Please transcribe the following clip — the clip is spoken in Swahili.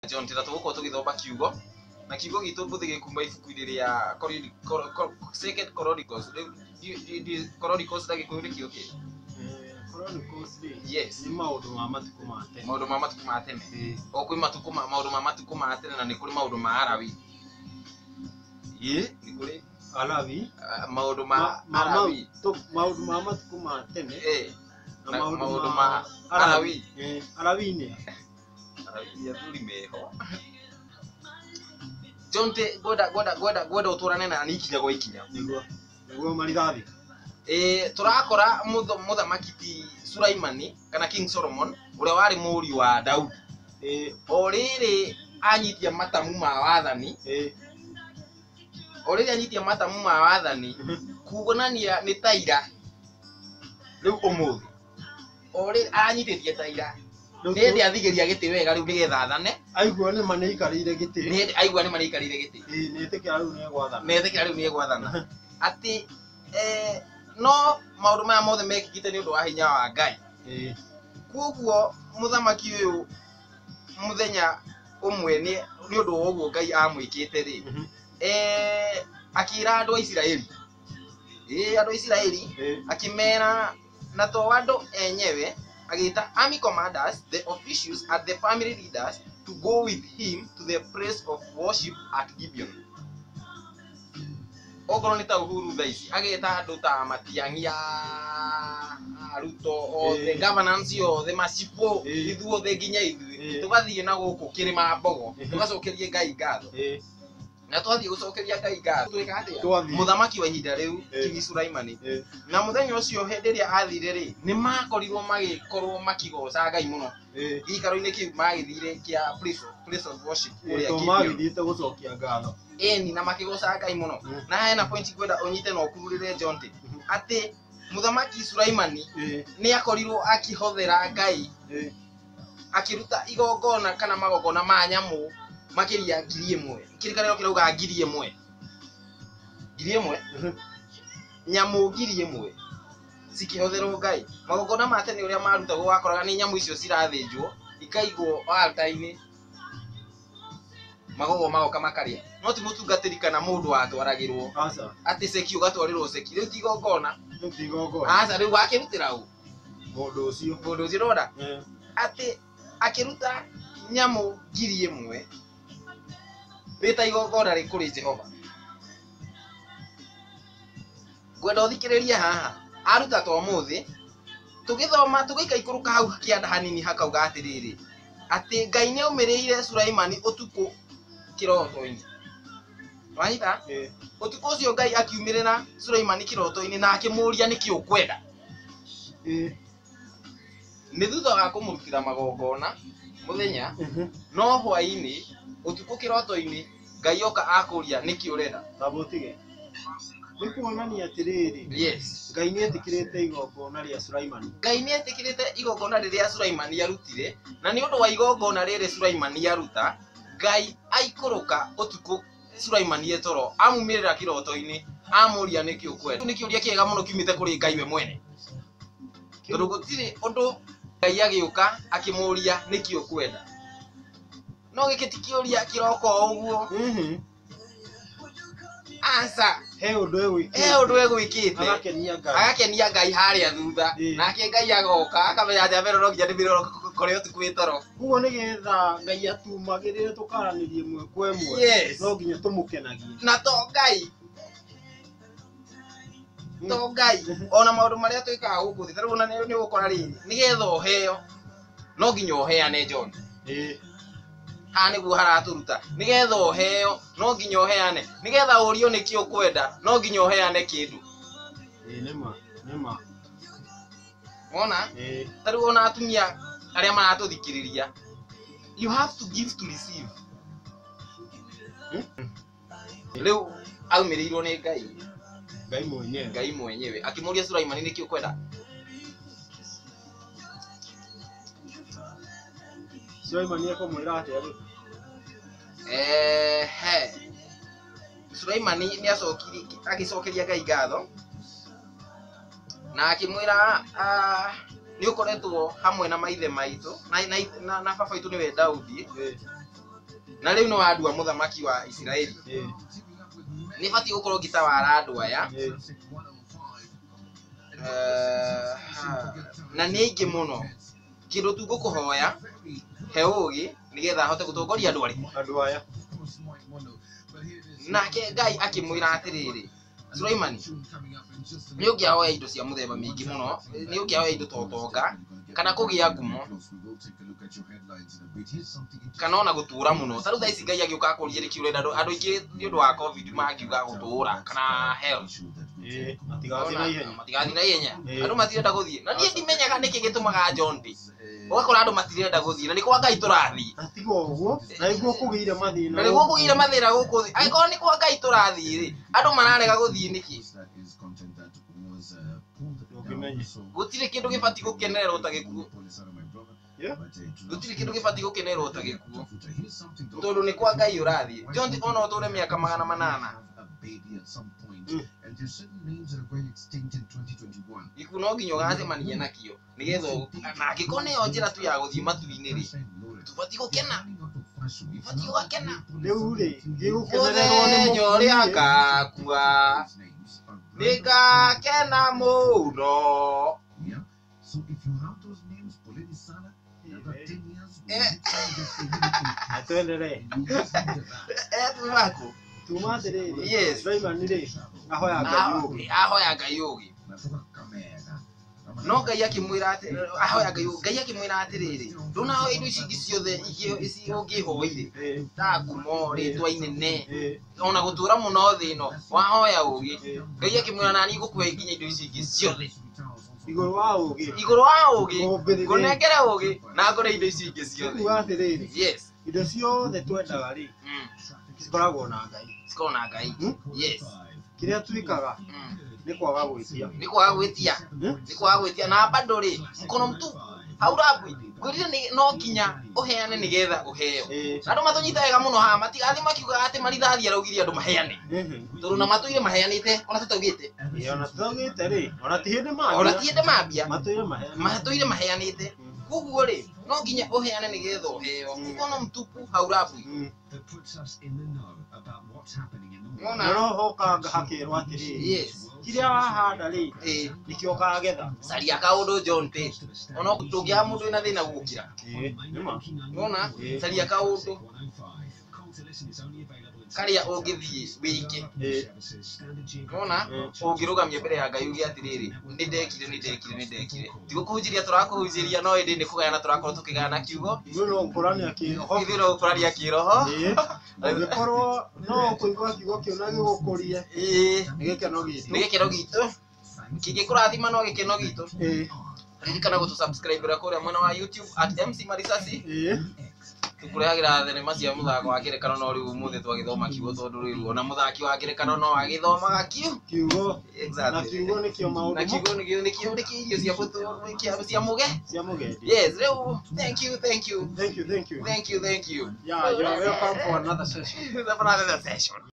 John tira tuguko tugithomba kiugo na kiugo gitu mbuthi gikumba ibuku-ini ria Second Chronicles. Chronicles da gikuyu ni kio ki? Chronicles yes, ni maundu ma matuku ma tene. Maundu ma matuku ma tene. O kwi matuku maundu ma matuku ma tene na ni kuri maundu ma Arawi. Ni kuri Arawi maundu ma Arawi. Maundu ma matuku ma tene. Na maundu ma Arawi. Arawi ni ya tuli meho. Jonte goda uturane na nikinya gwa ikinya. Niguo marirathi. Turakora muthamaki ti Sulaimani kana King Solomon uria wari muri wa Daudi. O riri anyitia matamu ma wathani. O riri anyitia matamu ma wathani kugonania ni taira. Riu umuthi. O riri anyititie taira. Nende athigeria giti wega riu nigetha thane. Aigua ni manikarire giti. Nende aigua ni manikarire giti. Netikira riu ni gwathana. Netikira riu ni gwathana. Ati no maundu maya mothe mekikite ni undu wa hinya wa Ngai. Kuoguo muthamaki uyu muthenya umwe ni undu wa uguo Ngai amwikite ri. Akira andu a Israeli. Andu a Israeli akimera na to andu enyewe agita army commanders, the officials and the family leaders to go with him to the place of worship at Gibeon. Okorwo ni ta Uhuru thaisi ageta andu ta Matiang'i, Ruto, the governance the Masipo ithuo the nginya ithui tugathie na guku kirima Mbogo tugacokerie Ngai ngatho na twathie gucokeria Ngai ngatho twika atia muthamaki wa ihinda riu King Sulaimani na muthenya ucio hindi ria athire ri ni makorirwo magikorwo makigoca Ngai muno gikaro-ini kiu magithire kia place of worship uria kiu magithite gucokia ngatho ni na makigoca Ngai muno na hena point kwenda unyite na ukururire Jonte ati muthamaki Sulaimani ni akorirwo akihothera Ngai akiruta igongona kana magongona ma nyamu makiria 1,000 kirikaniro kirauga 1,000 nyamu 1,000 sikihotherwo Ngai magongona ma tene uria marutagwo wakoraga ni nyamu icio cirathinjwo ikaigwo altar-ini magoka makaria no ti mutungatiri kana mundu atwaragirwo ati seki ugatwarirwo seki riu ti igongona riu wakirutira u mundu ucio roda ati akiruta nyamu 1,000 beta igongona ri kuri Jehova. Gwenda uthikiriria haha aruta to muthi tugithoma tugaika ikuruka hau kianda hanini hakauga atiriri ati Ngai ni aumirire Sulaimani utuku kiroto-ini wanyita utuku ucio Ngai akiumirira Sulaimani kiroto-ini na akimuria niki ukwenda ni thutha wa kumurutira magongona muthenya no hwaini utuku kiroto-ini Ngai oka akuria niki urenda tabutige ni kuonania atiriri yes Ngai ni etikirite igongona ria Sulaimani Ngai ni etikirite igongona riria Sulaimani yarutire na ni undu wa igongona riri Sulaimani yaruta Ngai aikuruka utuku Sulaimani etoro amumirira kiroto-ini amuria niki ukwenda niki uria kiega muno kiumite kuri Ngai we mwene tondu gutiri undu Ngai agiuka akimuria niki ukwenda no gikitikiuria kiroko uguo asa he undu egwikite agakenia Ngai haria thutha nake Ngai agoka akamenya njambero no nginya ndimiro kore utuku witoro uguo ni getha Ngai atumagirire tukaranirie mwe kwa mwe no nginya tumukenagie na to Ngai ona maundu maria twikaga guku thi taru na ni gukora riri ni getha uheo no nginya uheane John niguo haraturuta ni getha uheo no nginya uheane ni getha urio niki ukwenda no nginya uheane kindu nima ona taru ona atumia aria maratuthikiriria you have to give to receive riu aumirirwo ni Ngai mwenyewe akimuria Sulaimani niki ukwenda Sulaimani akamwira atia Sulaimani ni agicokeria Ngai ngatho na akimwira ni ukoretwo hamwe na maithe maitu na baba itu niwe Daudi na riu no andua muthamaki wa Israeli ni bati gukorwo gitawara andu aya na ni ingi muno kindu tu ngukuhoya he ugi nigetha hote gutongoria andu aya nake Ngai akimwira atiriri Sulaimani ni ungiahoya indo cia muthemba mingi muno ni ungiahoya indo totonga kana kugia ngumo kana ona gutura muno taru thaa ici Ngai agiuka akuria riki urenda andu ingi ni undu wa covid magiuga gutura kana hell matigathi na ihenya andu matirenda guthie na nie ndimenyaga niki gitumaga John ugakora andu matirenda guthie na ni kwa Ngai turathie atigo uguo na iguo kugire mathina guku aikorwo ni kwa Ngai turathie ri andu mararega guthie niki gutire kindu gibati gukenererwo ta gikuo gutire kindu gibati gukenererwo ta gikuo tondu ni kwa Ngai urathie John ona uture miaka 800 iku no nginya ugacemania nakio nigetha na angĩkorwo nĩyo njĩra tu ya gũthiĩ matu-inĩ rĩ tũbatiĩ gũkena tũbatiĩ gũkena rĩu rĩ mũthenya ũrĩa ngakua nĩngakena mũno atwenderee tumaku tuma atirĩrĩ yes Sulaimani rĩ ahoya Ngai ũgĩ no Ngai akimwira ati ahoya Ngai akimwira atiriri ndunahoya indo ici ingĩ ciothe ici ũngĩhoire ta ngumo rĩtwa inene ona gutura muno thĩ ĩno wahoya ũgĩ Ngai akimwira nani ngũkũhe nginya indo ici ingĩ ciothe igũrũ wa ũgĩ ngũnengere ũgĩ na ngũre indo ici ingĩ ciothe atirĩrĩ yes indo ciothe twendaga rĩ cikoragwo na Ngai yes kiria twikaga ni kwaga gwĩtia na bado rĩ mkono mtupu haurabu ngwĩrire no kinya uheane nigetha uheo andu matunyitaga muno ha matigathi makiuga ati marithathi araugirie andu maheane tondu na matuire maheanite ona tutaugite rĩ ona ti hĩndĩ mambia matuire maheanite koguo rĩ no nginya uheane nigetha uheo mkono mtupu haurabu na roho kanga hakirwo atirĩrĩ kiria wahanda rĩ nikio kagetha caria kaundu John ona ndũngĩaga mũndũ wĩna thĩna gũkira wona caria kaundu karia ũngĩthiĩ wĩke wona ũngĩrũgamia mbere ya Ngai uge atirĩrĩ nĩ ndekire tigo kũhunjĩria tũrakũhunjĩria no ĩndĩ nĩ kũgayana tũrakorwo tũkĩgayana kiugo no ũkũrania kĩroho ũngĩkorwo no kũigua kiugo kĩu na gĩgũkũrie nĩ gĩkeno gitũ kĩngĩkũrathima no gĩkeno gitũ ririkana gũtũsubscribe kũrĩa mwena wa YouTube @MC_Marisasi tukurehagira thenema cia muthako wa ngerekano no riu umuthi twagithoma kiugo tondu riu ona muthaki wa ngerekano no agithomaga kiugo exactly na kiugo nikio maundu na kiugo nikio irio cia butu cia muge yes riu thank you yeah you are welcome for another session